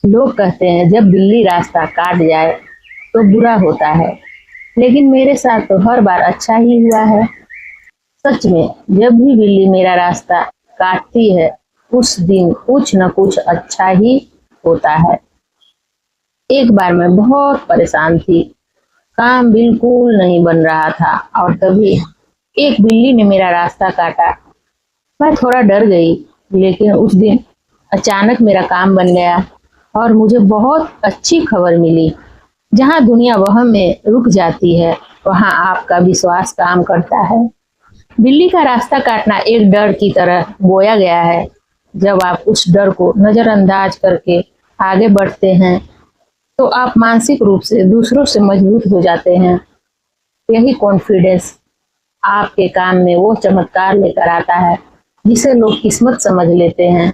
लोग कहते हैं जब बिल्ली रास्ता काट जाए तो बुरा होता है, लेकिन मेरे साथ तो हर बार अच्छा ही हुआ है। सच में, जब भी बिल्ली मेरा रास्ता काटती है, उस दिन कुछ न कुछ अच्छा ही होता है। एक बार मैं बहुत परेशान थी, काम बिल्कुल नहीं बन रहा था और तभी एक बिल्ली ने मेरा रास्ता काटा। मैं थोड़ा डर गई, लेकिन उस दिन अचानक मेरा काम बन गया और मुझे बहुत अच्छी खबर मिली। जहाँ दुनिया वहम में रुक जाती है, वहाँ आपका विश्वास काम करता है। बिल्ली का रास्ता काटना एक डर की तरह बोया गया है। जब आप उस डर को नजरअंदाज करके आगे बढ़ते हैं, तो आप मानसिक रूप से दूसरों से मजबूत हो जाते हैं। यही कॉन्फिडेंस आपके काम में वो चमत्कार लेकर आता है, जिसे लोग किस्मत समझ लेते हैं।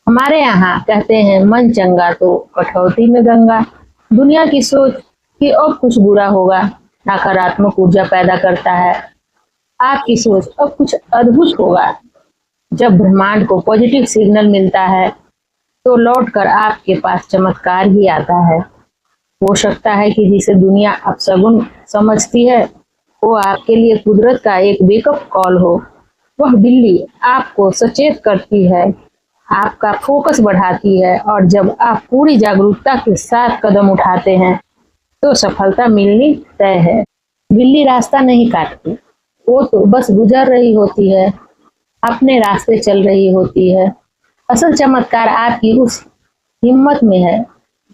हमारे यहाँ कहते हैं, मन चंगा तो कठौती में गंगा। दुनिया की सोच कि अब कुछ बुरा होगा नकारात्मक ऊर्जा पैदा करता है। आपकी सोच अब कुछ अद्भुत होगा। जब ब्रह्मांड को पॉजिटिव सिग्नल मिलता है, तो लौटकर आपके पास चमत्कार ही आता है। हो सकता है कि जिसे दुनिया अपशगुन समझती है, वो आपके लिए कुदरत का एक वेकअप कॉल हो। वह बिल्ली आपको सचेत करती है, आपका फोकस बढ़ाती है और जब आप पूरी जागरूकता के साथ कदम उठाते हैं, तो सफलता मिलनी तय है। बिल्ली रास्ता नहीं काटती, वो तो बस गुजर रही होती है, अपने रास्ते चल रही होती है। असल चमत्कार आपकी उस हिम्मत में है,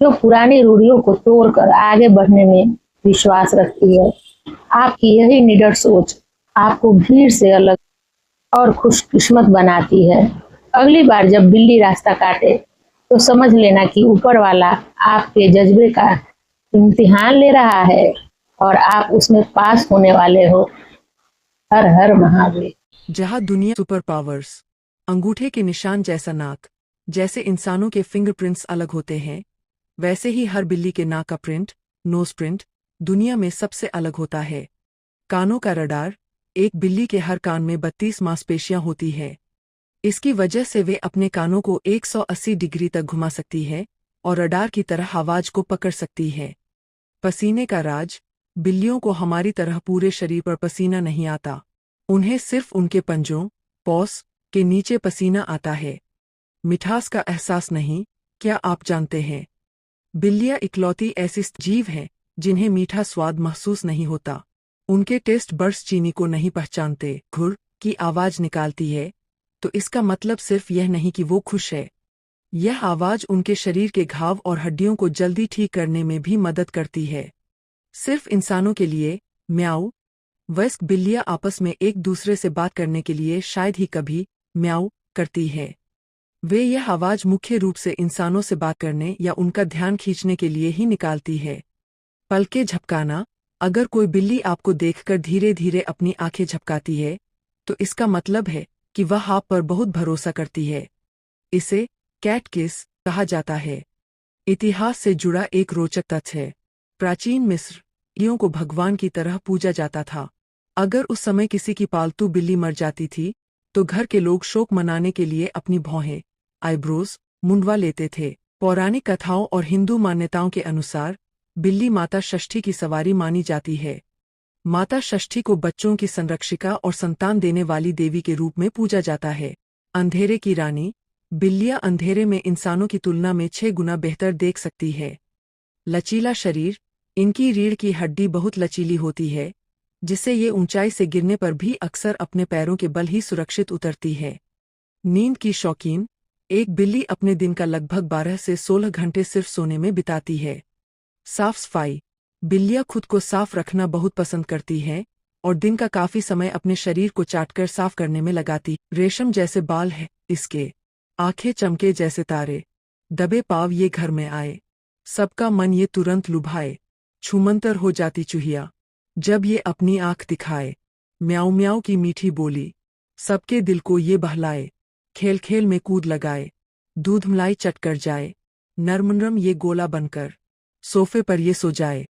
जो पुरानी रूढ़ियों को तोड़कर आगे बढ़ने में विश्वास रखती है। आपकी यही निडर सोच आपको भीड़ से अलग और खुशकिस्मत बनाती है। अगली बार जब बिल्ली रास्ता काटे, तो समझ लेना कि ऊपर वाला आपके जज्बे का इम्तिहान ले रहा है और आप उसमें पास होने वाले हो। हर हर महादेव। जहाँ दुनिया सुपर पावर्स, अंगूठे के निशान जैसा नाक, जैसे इंसानों के फिंगरप्रिंट्स अलग होते हैं, वैसे ही हर बिल्ली के नाक का प्रिंट, नोज प्रिंट, दुनिया में सबसे अलग होता है। कानों का रडार, एक बिल्ली के हर कान में 32 मांसपेशियां होती है। इसकी वजह से वे अपने कानों को 180 डिग्री तक घुमा सकती है और रडार की तरह आवाज को पकड़ सकती है। पसीने का राज, बिल्लियों को हमारी तरह पूरे शरीर पर पसीना नहीं आता। उन्हें सिर्फ उनके पंजों, पॉस के नीचे पसीना आता है। मिठास का एहसास नहीं, क्या आप जानते हैं? बिल्लियां इकलौती ऐसी जीव हैं जिन्हें मीठा स्वाद महसूस नहीं होता। उनके टेस्ट बड्स चीनी को नहीं पहचानते। घुर की आवाज निकालती है, तो इसका मतलब सिर्फ यह नहीं कि वो खुश है। यह आवाज उनके शरीर के घाव और हड्डियों को जल्दी ठीक करने में भी मदद करती है। सिर्फ इंसानों के लिए, म्याऊ। वयस्क बिल्लियां आपस में एक दूसरे से बात करने के लिए शायद ही कभी म्याऊ करती है। वे यह आवाज मुख्य रूप से इंसानों से बात करने या उनका ध्यान खींचने के लिए ही निकालती है। पलके झपकाना, अगर कोई बिल्ली आपको देखकर धीरे धीरे अपनी आंखें झपकाती है, तो इसका मतलब है कि वह आप पर बहुत भरोसा करती है। इसे कैट किस कहा जाता है। इतिहास से जुड़ा एक रोचक तथ्य है। प्राचीन मिस्र बिल्लियों को भगवान की तरह पूजा जाता था। अगर उस समय किसी की पालतू बिल्ली मर जाती थी, तो घर के लोग शोक मनाने के लिए अपनी भौहें, आईब्रोज, मुंडवा लेते थे। पौराणिक कथाओं और हिंदू मान्यताओं के अनुसार बिल्ली माता षष्ठी की सवारी मानी जाती है। माता षष्ठी को बच्चों की संरक्षिका और संतान देने वाली देवी के रूप में पूजा जाता है। अंधेरे की रानी, बिल्लियां अंधेरे में इंसानों की तुलना में 6 गुना बेहतर देख सकती है। लचीला शरीर, इनकी रीढ़ की हड्डी बहुत लचीली होती है, जिससे ये ऊंचाई से गिरने पर भी अक्सर अपने पैरों के बल ही सुरक्षित उतरती है। नींद की शौकीन, एक बिल्ली अपने दिन का लगभग 12 से 16 घंटे सिर्फ सोने में बिताती है। साफ सफाई, बिल्लियां खुद को साफ रखना बहुत पसंद करती हैं और दिन का काफी समय अपने शरीर को चाटकर साफ करने में लगाती। रेशम जैसे बाल है इसके, आंखें चमके जैसे तारे, दबे पाव ये घर में आए, सबका मन ये तुरंत लुभाए। छूमंतर हो जाती चूहिया, जब ये अपनी आंख दिखाए। म्याऊ म्याऊ की मीठी बोली, सबके दिल को ये बहलाए। खेल खेल में कूद लगाए, दूध मलाई चट कर जाए। नर्म नर्म ये गोला बनकर, सोफे पर ये सो जाए।